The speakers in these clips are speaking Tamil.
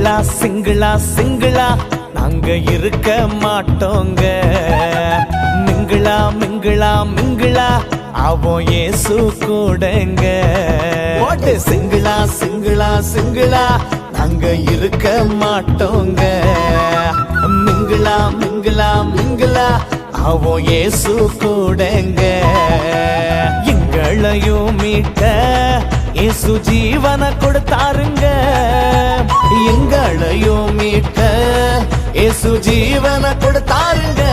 சிங்கிளா சிங்கிளா சிங்கிளா நாங்க இருக்க மாட்டோங்க. மிங்கிளா மிங்கிளா மிங்கிளா அவன் இயேசு கூடங்க. ஓட்டு சிங்கிளா சிங்கிளா சிங்கிளா நாங்க இருக்க மாட்டோங்க. மிங்கிளா மிங்கிளா மிங்கிளா அவன் இயேசு கூடங்க. எங்களையும் மீட்ட இயேசு ஜீவனை கொடுத்தாருங்க. எங்களையும் மீட்ட இயேசு ஜீவனை கொடுத்தாருங்க.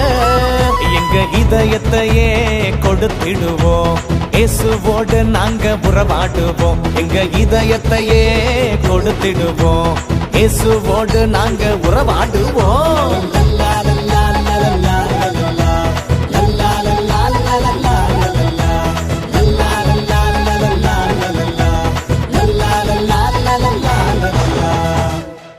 எங்க இதயத்தையே கொடுத்திடுவோம், இயேசுவோடு நாங்க உறவாடுவோம். எங்க இதயத்தையே கொடுத்திடுவோம், இயேசுவோடு நாங்க உறவாடுவோம்.